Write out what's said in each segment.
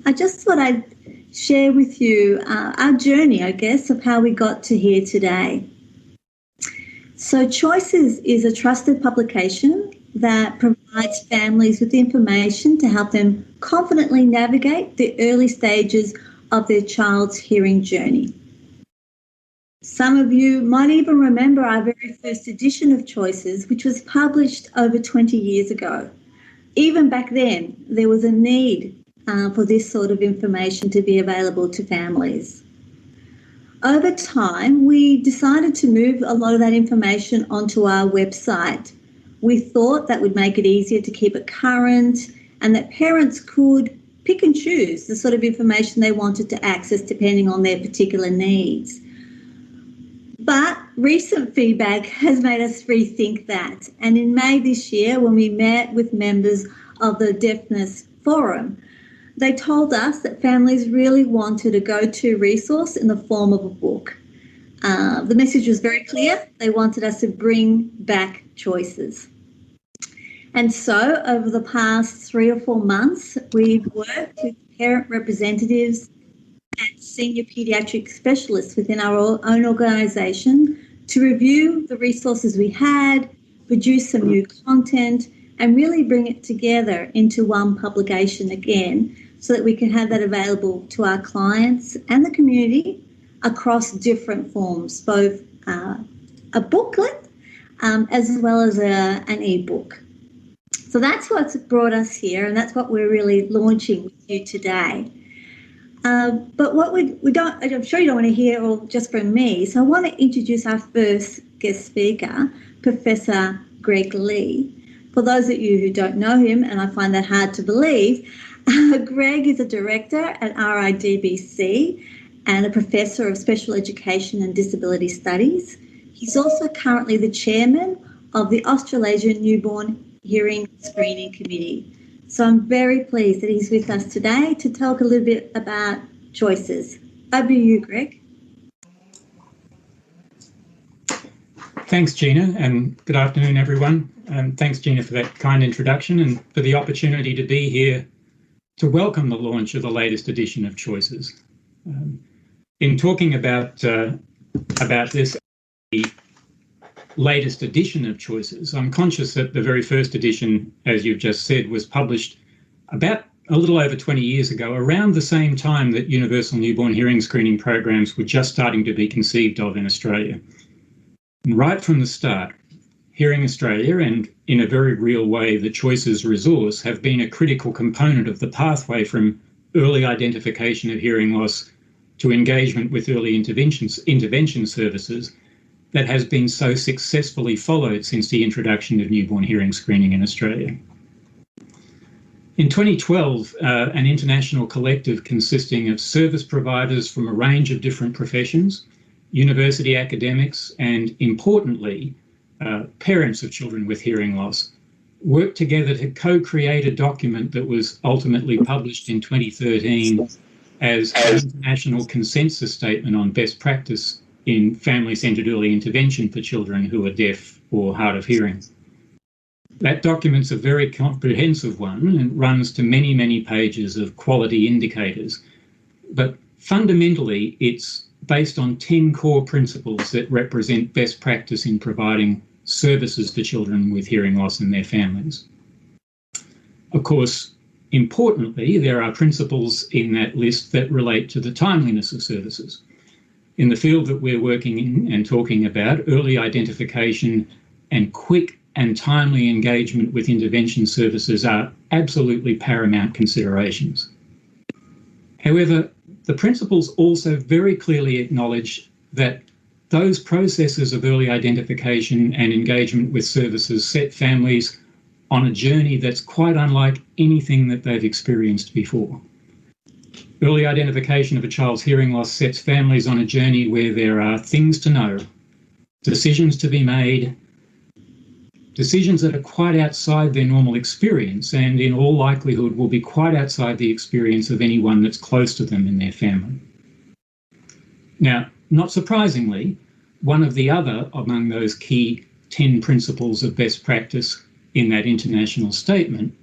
I just thought I'd share with you our journey, I guess, of how we got to here today. So Choices is a trusted publication that provides families with information to help them confidently navigate the early stages of their child's hearing journey. Some of you might even remember our very first edition of Choices, which was published over 20 years ago. Even back then, there was a need for this sort of information to be available to families. Over time, we decided to move a lot of that information onto our website. We thought that would make it easier to keep it current and that parents could pick and choose the sort of information they wanted to access depending on their particular needs. But recent feedback has made us rethink that. And in May this year, when we met with members of the Deafness Forum, they told us that families really wanted a go-to resource in the form of a book. The message was very clear. They wanted us to bring back Choices. And so over the past 3 or 4 months, we've worked with parent representatives and senior paediatric specialists within our own organisation to review the resources we had, produce some new content, and really bring it together into one publication again so that we can have that available to our clients and the community across different forms, both a booklet as well as an e-book. So that's what's brought us here, and that's what we're really launching with you today. But what we don't, I'm sure you don't want to hear all just from me, so I want to introduce our first guest speaker, Professor Greg Lee. For those of you who don't know him, and I find that hard to believe, Greg is a director at RIDBC and a professor of special education and disability studies. He's also currently the chairman of the Australasian Newborn Hearing Screening Committee. So I'm very pleased that he's with us today to talk a little bit about Choices. Over to you, Greg. Thanks, Gina, and good afternoon, everyone. Thanks, Gina, for that kind introduction and for the opportunity to be here to welcome the launch of the latest edition of Choices. In talking about this, the latest edition of Choices, I'm conscious that the very first edition, as you've just said, was published about a little over 20 years ago, around the same time that universal newborn hearing screening programs were just starting to be conceived of in Australia. And right from the start, Hearing Australia and, in a very real way, the Choices resource have been a critical component of the pathway from early identification of hearing loss to engagement with early intervention services that has been so successfully followed since the introduction of newborn hearing screening in Australia. In 2012, an international collective consisting of service providers from a range of different professions, university academics, and importantly, parents of children with hearing loss, worked together to co-create a document that was ultimately published in 2013 as an international consensus statement on best practice in family-centred early intervention for children who are deaf or hard of hearing. That document's a very comprehensive one and runs to many, many pages of quality indicators. But fundamentally, it's based on 10 core principles that represent best practice in providing services for children with hearing loss and their families. Of course, importantly, there are principles in that list that relate to the timeliness of services. In the field that we're working in and talking about, early identification and quick and timely engagement with intervention services are absolutely paramount considerations. However, the principles also very clearly acknowledge that those processes of early identification and engagement with services set families on a journey that's quite unlike anything that they've experienced before. Early identification of a child's hearing loss sets families on a journey where there are things to know, decisions to be made, decisions that are quite outside their normal experience and in all likelihood will be quite outside the experience of anyone that's close to them in their family. Now, not surprisingly, one of the other among those key 10 principles of best practice in that international statement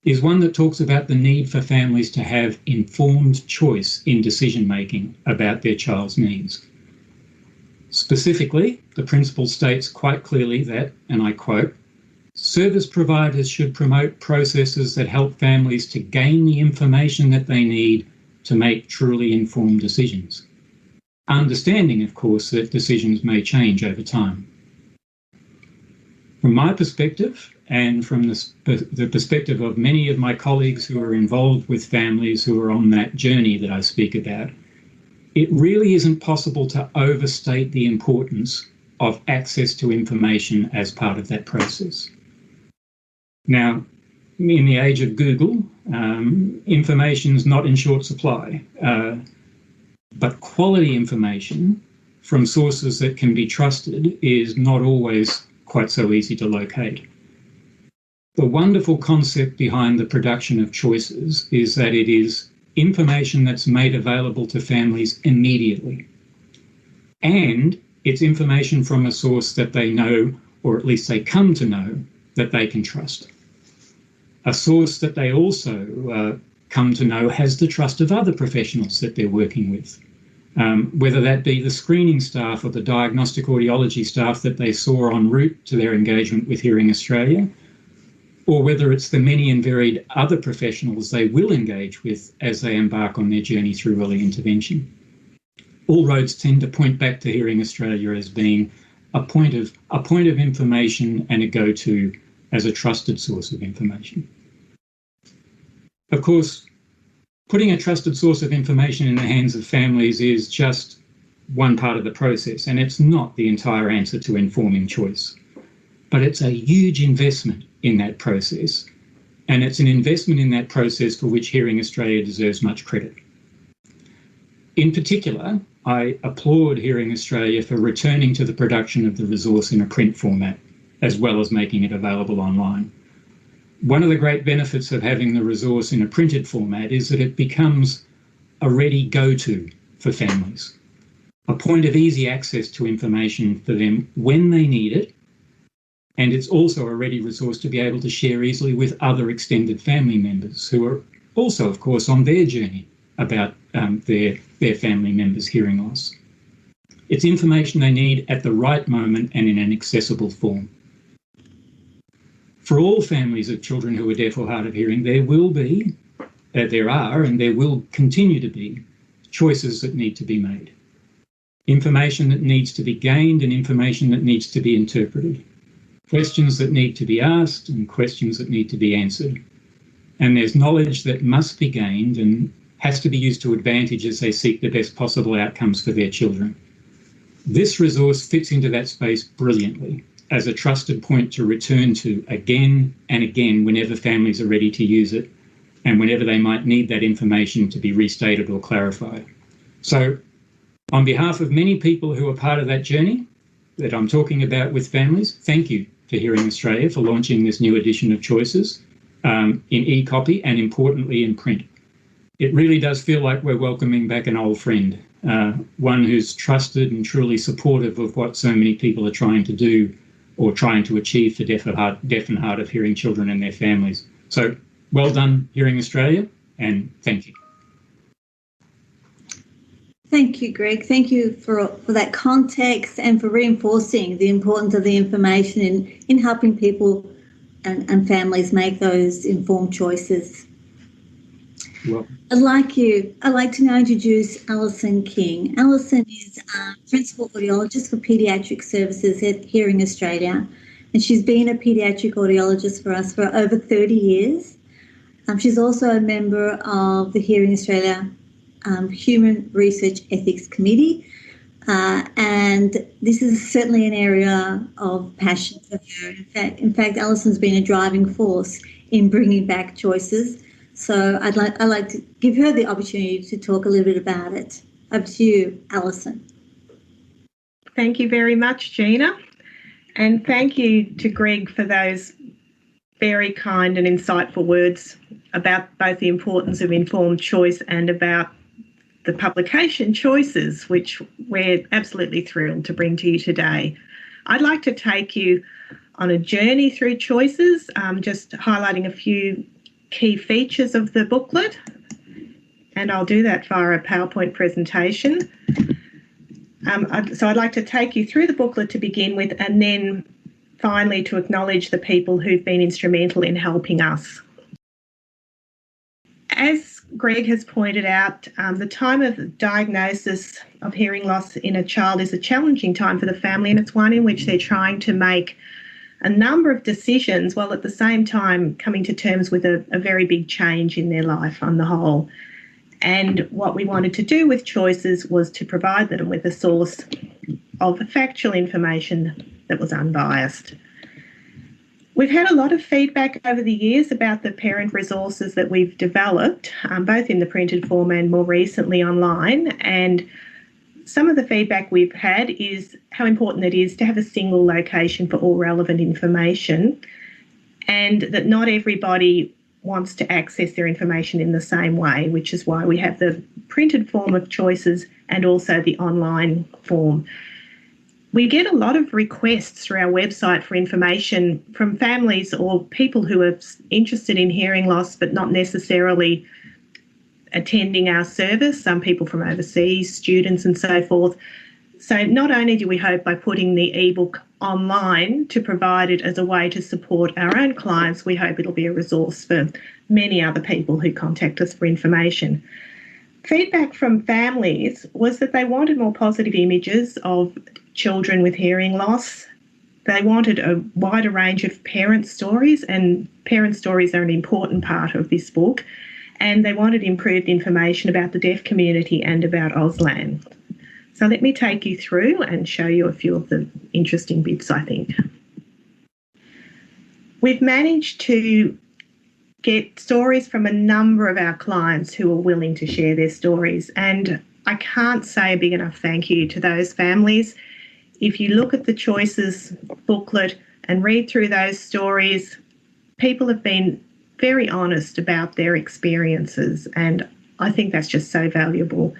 is one that talks about the need for families to have informed choice in decision-making about their child's needs. Specifically, the principle states quite clearly that, and I quote, "Service providers should promote processes that help families to gain the information that they need to make truly informed decisions." Understanding, of course, that decisions may change over time. From my perspective, and from the perspective of many of my colleagues who are involved with families who are on that journey that I speak about, it really isn't possible to overstate the importance of access to information as part of that process. Now, in the age of Google, information's not in short supply, but quality information from sources that can be trusted is not always quite so easy to locate. The wonderful concept behind the production of choices is that it is information that's made available to families immediately. And it's information from a source that they know, or at least they come to know, that they can trust. A source that they also come to know has the trust of other professionals that they're working with, whether that be the screening staff or the diagnostic audiology staff that they saw en route to their engagement with Hearing Australia, or whether it's the many and varied other professionals they will engage with as they embark on their journey through early intervention. All roads tend to point back to Hearing Australia as being a point of information and a go-to as a trusted source of information. Of course, putting a trusted source of information in the hands of families is just one part of the process, and it's not the entire answer to informing choice. But it's a huge investment in that process, and it's an investment in that process for which Hearing Australia deserves much credit. In particular, I applaud Hearing Australia for returning to the production of the resource in a print format, as well as making it available online. One of the great benefits of having the resource in a printed format is that it becomes a ready go-to for families, a point of easy access to information for them when they need it, and it's also a ready resource to be able to share easily with other extended family members who are also, of course, on their journey about their family members' hearing loss. It's information they need at the right moment and in an accessible form. For all families of children who are deaf or hard of hearing, there are and there will continue to be choices that need to be made. Information that needs to be gained and information that needs to be interpreted. Questions that need to be asked and questions that need to be answered. And there's knowledge that must be gained and has to be used to advantage as they seek the best possible outcomes for their children. This resource fits into that space brilliantly as a trusted point to return to again and again whenever families are ready to use it and whenever they might need that information to be restated or clarified. So, on behalf of many people who are part of that journey that I'm talking about with families, thank you to Hearing Australia for launching this new edition of Choices in e-copy and importantly in print. It really does feel like we're welcoming back an old friend, one who's trusted and truly supportive of what so many people are trying to do or trying to achieve for deaf and hard of hearing children and their families. So well done, Hearing Australia, and thank you. Thank you, Greg. Thank you for that context and for reinforcing the importance of the information in helping people and families make those informed choices. Well, I'd like to now introduce Alison King. Alison is Principal Audiologist for Paediatric Services at Hearing Australia, and she's been a paediatric audiologist for us for over 30 years. She's also a member of the Hearing Australia Human Research Ethics Committee, and this is certainly an area of passion for her. In fact, Alison's been a driving force in bringing back choices. So I'd like to give her the opportunity to talk a little bit about it. Up to you, Alison. Thank you very much, Gina. And thank you to Greg for those very kind and insightful words about both the importance of informed choice and about the publication Choices, which we're absolutely thrilled to bring to you today. I'd like to take you on a journey through Choices, just highlighting a few key features of the booklet, and I'll do that via a PowerPoint presentation. So I'd like to take you through the booklet to begin with, and then finally to acknowledge the people who've been instrumental in helping us. As Greg has pointed out, the time of diagnosis of hearing loss in a child is a challenging time for the family, and it's one in which they're trying to make a number of decisions while at the same time coming to terms with a very big change in their life on the whole. And what we wanted to do with Choices was to provide them with a source of factual information that was unbiased. We've had a lot of feedback over the years about the parent resources that we've developed, both in the printed form and more recently online. And some of the feedback we've had is how important it is to have a single location for all relevant information, and that not everybody wants to access their information in the same way, which is why we have the printed form of Choices and also the online form. We get a lot of requests through our website for information from families or people who are interested in hearing loss but not necessarily attending our service, some people from overseas, students and so forth. So not only do we hope by putting the ebook online to provide it as a way to support our own clients, we hope it'll be a resource for many other people who contact us for information. Feedback from families was that they wanted more positive images of children with hearing loss. They wanted a wider range of parent stories, and parent stories are an important part of this book. And they wanted improved information about the deaf community and about Auslan. So let me take you through and show you a few of the interesting bits, I think. We've managed to get stories from a number of our clients who are willing to share their stories, and I can't say a big enough thank you to those families. If you look at the Choices booklet and read through those stories, people have been very honest about their experiences, and I think that's just so valuable.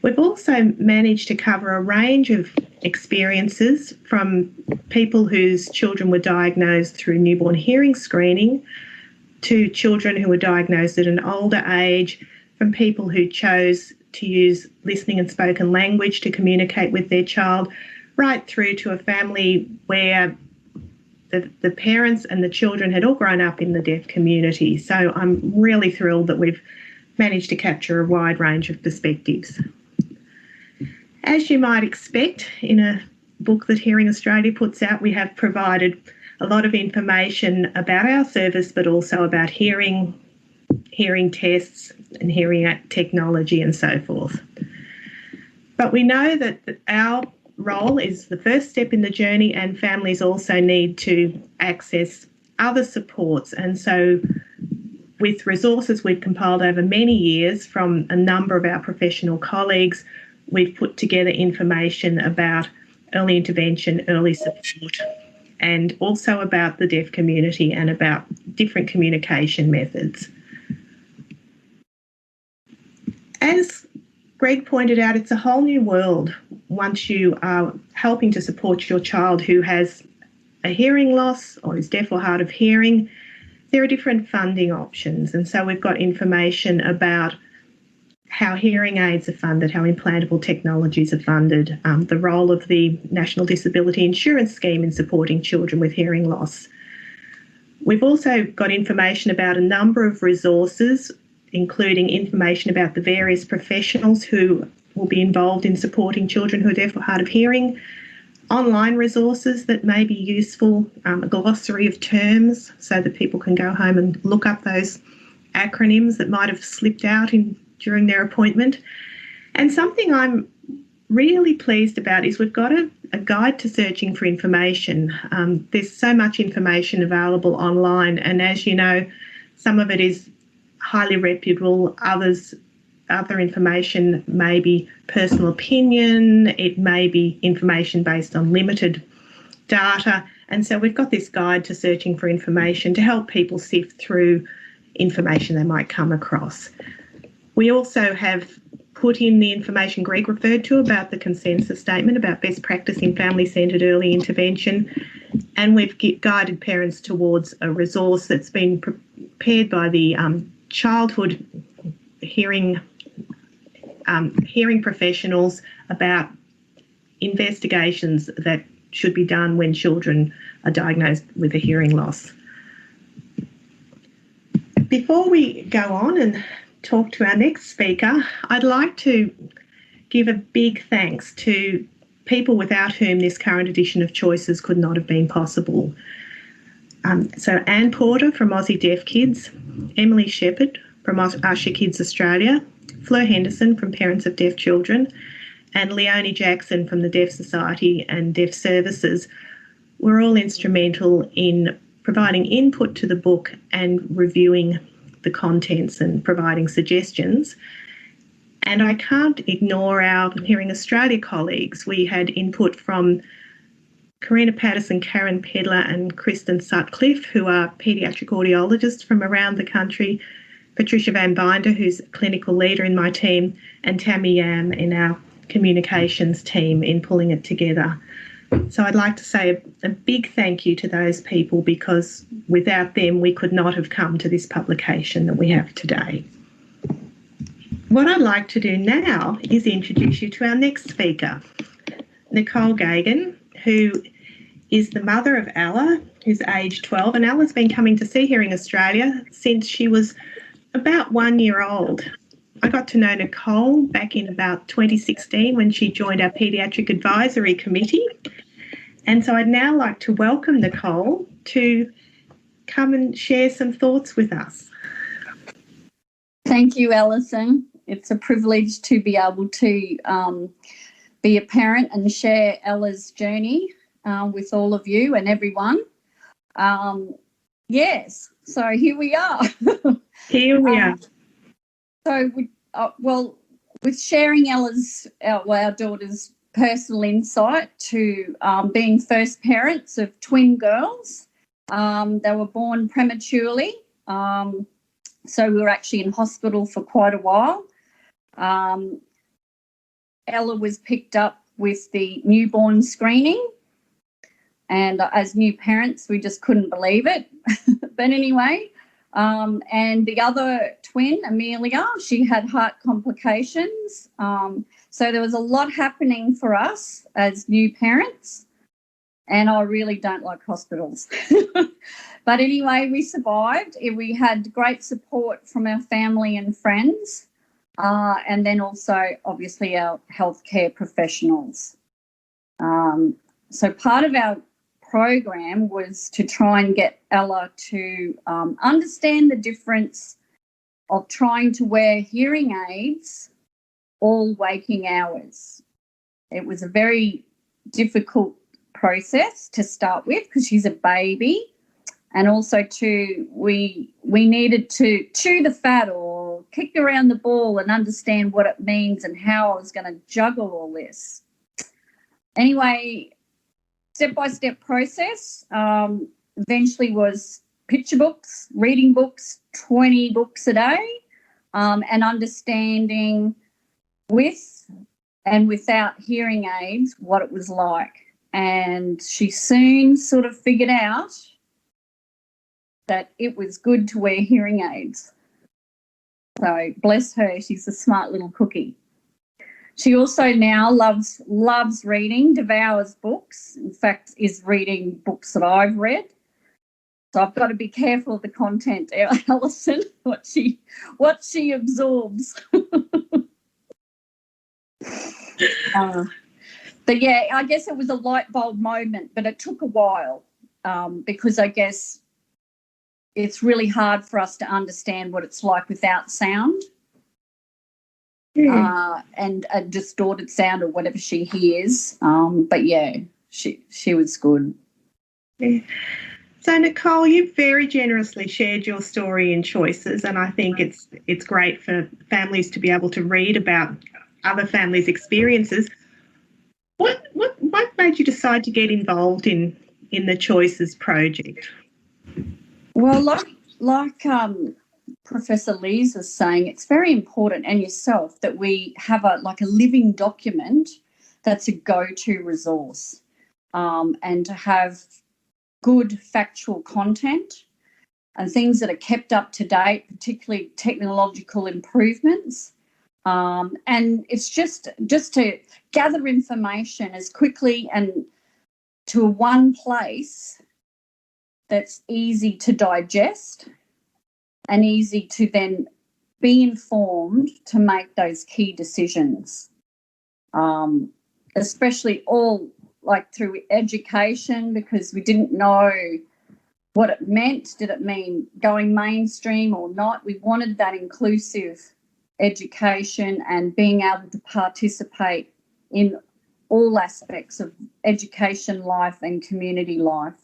We've also managed to cover a range of experiences from people whose children were diagnosed through newborn hearing screening to children who were diagnosed at an older age, from people who chose to use listening and spoken language to communicate with their child, right through to a family where the parents and the children had all grown up in the deaf community. So I'm really thrilled that we've managed to capture a wide range of perspectives. As you might expect in a book that Hearing Australia puts out, we have provided a lot of information about our service, but also about hearing tests and hearing technology and so forth. But we know that our role is the first step in the journey, and families also need to access other supports. And so with resources we've compiled over many years from a number of our professional colleagues, we've put together information about early intervention, early support, and also about the deaf community and about different communication methods. As Greg pointed out, it's a whole new world once you are helping to support your child who has a hearing loss or is deaf or hard of hearing. There are different funding options, and so we've got information about how hearing aids are funded, how implantable technologies are funded, the role of the National Disability Insurance Scheme in supporting children with hearing loss. We've also got information about a number of resources, including information about the various professionals who will be involved in supporting children who are deaf or hard of hearing, online resources that may be useful, a glossary of terms so that people can go home and look up those acronyms that might have slipped out during their appointment. And something I'm really pleased about is we've got a guide to searching for information. There's so much information available online, and as you know, some of it is highly reputable, other information may be personal opinion, it may be information based on limited data. And so we've got this guide to searching for information to help people sift through information they might come across. We also have put in the information Greg referred to about the consensus statement about best practice in family-centred early intervention, and we've guided parents towards a resource that's been prepared by the childhood hearing professionals about investigations that should be done when children are diagnosed with a hearing loss. Before we go on and talk to our next speaker, I'd like to give a big thanks to people without whom this current edition of Choices could not have been possible. So Anne Porter from Aussie Deaf Kids, Emily Shepherd from Usher Kids Australia, Fleur Henderson from Parents of Deaf Children, and Leonie Jackson from the Deaf Society and Deaf Services were all instrumental in providing input to the book and reviewing the contents and providing suggestions. And I can't ignore our Hearing Australia colleagues. We had input from Karina Patterson, Karen Pedler and Kristen Sutcliffe, who are paediatric audiologists from around the country, Patricia Van Binder, who's clinical leader in my team, and Tammy Yam in our communications team in pulling it together. So I'd like to say a big thank you to those people, because without them we could not have come to this publication that we have today. What I'd like to do now is introduce you to our next speaker, Nicole Gagan, who is the mother of Ella, who's aged 12, and Ella's been coming to see Hearing Australia since she was about 1 year old. I got to know Nicole back in about 2016 when she joined our Paediatric Advisory Committee. And so I'd now like to welcome Nicole to come and share some thoughts with us. Thank you, Alison. It's a privilege to be able to be a parent and share Ella's journey with all of you and everyone. Yes, so here we are. Here we are. So, with sharing our daughter's personal insight to being first parents of twin girls. They were born prematurely, so we were actually in hospital for quite a while. Ella was picked up with the newborn screening, and as new parents, we just couldn't believe it. But anyway, and the other twin, Amelia, she had heart complications. So there was a lot happening for us as new parents, and I really don't like hospitals. But anyway, we survived. We had great support from our family and friends, and then also, obviously, our healthcare professionals. So part of our program was to try and get Ella to understand the difference of trying to wear hearing aids all waking hours. It was a very difficult process to start with because she's a baby, and also we needed to chew the fat or kick around the ball and understand what it means and how I was going to juggle all this. Anyway, step-by-step process, eventually was picture books, reading books, 20 books a day, and understanding with and without hearing aids what it was like. And she soon sort of figured out that it was good to wear hearing aids. So bless her, she's a smart little cookie. She also now loves reading, devours books. In fact, is reading books that I've read. So I've got to be careful of the content, Alison, what she absorbs. But yeah, I guess it was a light bulb moment, but it took a while because I guess it's really hard for us to understand what it's like without sound. And a distorted sound or whatever she hears. But yeah, she was good. Yeah. So Nicole, you've very generously shared your story in Choices, and I think it's great for families to be able to read about other families' experiences. What made you decide to get involved in the Choices project? Well, like Professor Lees was saying, it's very important, and yourself, that we have a living document that's a go-to resource, and to have good factual content, and things that are kept up to date, particularly technological improvements. And it's just to gather information as quickly and to one place that's easy to digest and easy to then be informed to make those key decisions, especially all like through education, because we didn't know what it meant. Did it mean going mainstream or not? We wanted that inclusive education and being able to participate in all aspects of education life and community life.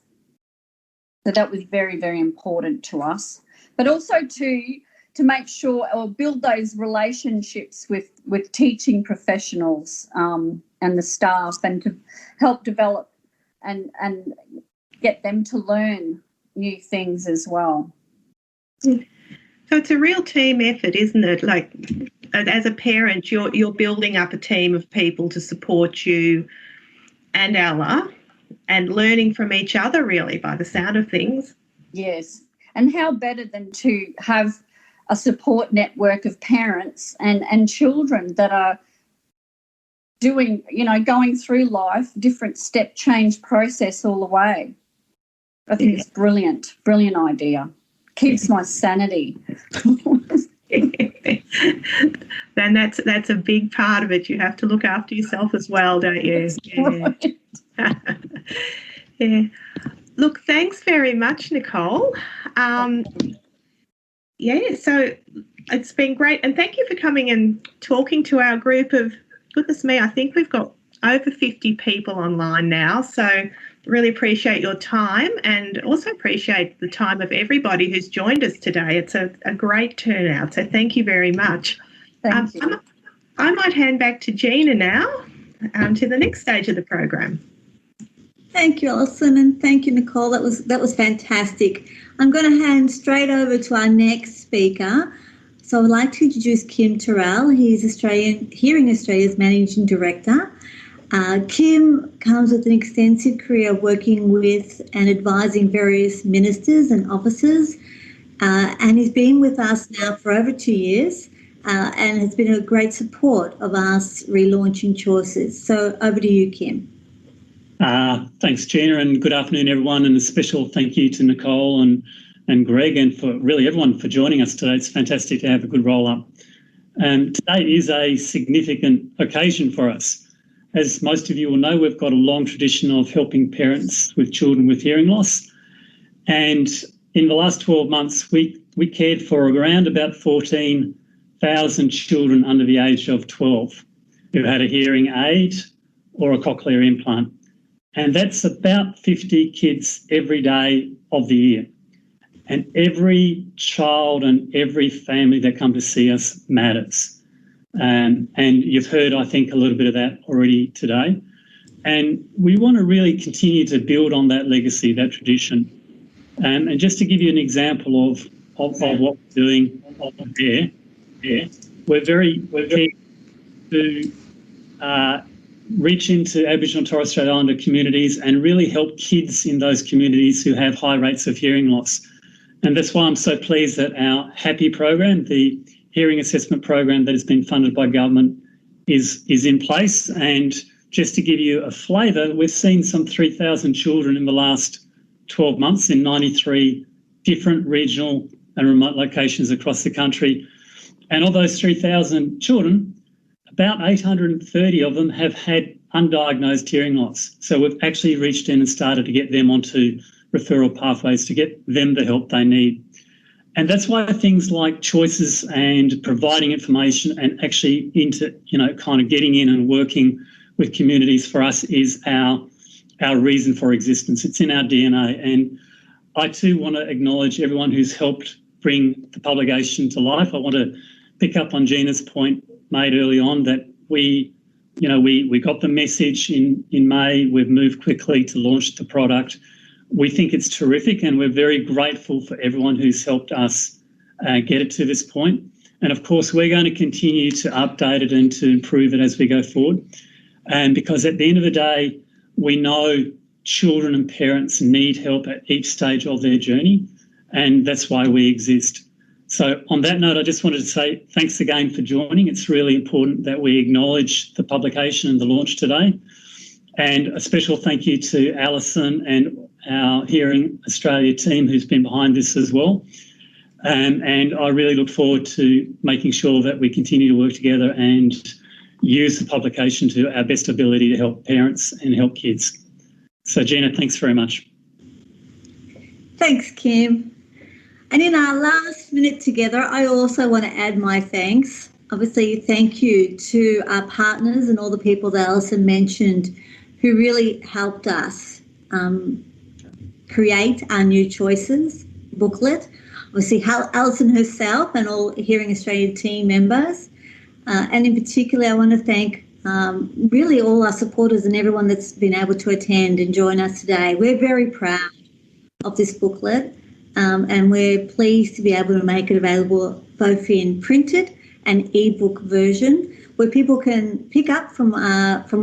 So that was very, very important to us. But also to make sure or build those relationships with teaching professionals and the staff, and to help develop and get them to learn new things as well. So it's a real team effort, isn't it? Like, as a parent, you're building up a team of people to support you and Ella, and learning from each other, really, by the sound of things. Yes. And how better than to have a support network of parents and children that are doing, going through life, different step change process all the way. I think it's brilliant idea. Keeps my sanity. Then that's a big part of it. You have to look after yourself as well, don't you? Yeah. Right. Yeah. Look, thanks very much, Nicole. So it's been great. And thank you for coming and talking to our group of, goodness me, I think we've got over 50 people online now. So really appreciate your time, and also appreciate the time of everybody who's joined us today. It's a great turnout. So thank you very much. Thank you. I might hand back to Gina now to the next stage of the program. Thank you, Alison, and thank you, Nicole. That was fantastic. I'm going to hand straight over to our next speaker. So I'd like to introduce Kim Terrell. He's Hearing Australia's Managing Director. Kim comes with an extensive career working with and advising various ministers and officers, and he's been with us now for over 2 years, and has been a great support of us relaunching Choices. So over to you, Kim. Thanks, Gina, and good afternoon, everyone, and a special thank you to Nicole and Greg, and for really everyone for joining us today. It's fantastic to have a good roll-up. Today is a significant occasion for us. As most of you will know, we've got a long tradition of helping parents with children with hearing loss, and in the last 12 months, we cared for around about 14,000 children under the age of 12 who had a hearing aid or a cochlear implant. And that's about 50 kids every day of the year. And every child and every family that come to see us matters. And you've heard, I think, a little bit of that already today. And we want to really continue to build on that legacy, that tradition. And just to give you an example of what we're doing there, we're very keen to reach into Aboriginal and Torres Strait Islander communities and really help kids in those communities who have high rates of hearing loss. And that's why I'm so pleased that our HAPPY program, the hearing assessment program that has been funded by government, is in place. And just to give you a flavour, we've seen some 3,000 children in the last 12 months in 93 different regional and remote locations across the country. And of those 3,000 children, about 830 of them have had undiagnosed hearing loss. So we've actually reached in and started to get them onto referral pathways to get them the help they need. And that's why things like Choices and providing information and actually into, kind of getting in and working with communities for us is our reason for existence. It's in our DNA. And I too want to acknowledge everyone who's helped bring the publication to life. I want to pick up on Gina's point made early on that we got the message in May. We've moved quickly to launch the product. We think it's terrific, and we're very grateful for everyone who's helped us get it to this point. And of course, we're going to continue to update it and to improve it as we go forward. And because at the end of the day, we know children and parents need help at each stage of their journey. and that's why we exist. So on that note, I just wanted to say thanks again for joining. It's really important that we acknowledge the publication and the launch today. And a special thank you to Alison and our Hearing Australia team who's been behind this as well. And I really look forward to making sure that we continue to work together and use the publication to our best ability to help parents and help kids. So Gina, thanks very much. Thanks, Kim. And in our last minute together, I also want to add my thanks. Obviously, thank you to our partners and all the people that Alison mentioned who really helped us create our New Choices booklet. Obviously, Alison herself and all Hearing Australia team members. And in particular, I want to thank really all our supporters and everyone that's been able to attend and join us today. We're very proud of this booklet. And we're pleased to be able to make it available both in printed and ebook version, where people can pick up from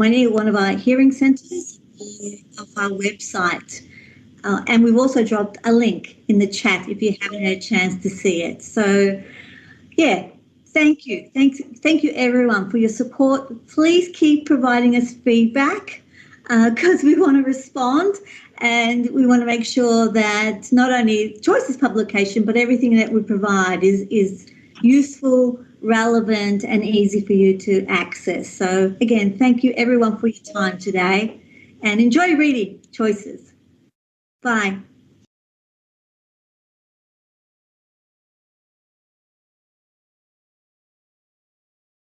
any one of our hearing centres or of our website. And we've also dropped a link in the chat if you haven't had a chance to see it. So, yeah, thank you. Thank you, everyone, for your support. Please keep providing us feedback because we want to respond. And we want to make sure that not only Choices publication, but everything that we provide is useful, relevant, and easy for you to access. So, again, thank you, everyone, for your time today. And enjoy reading Choices. Bye.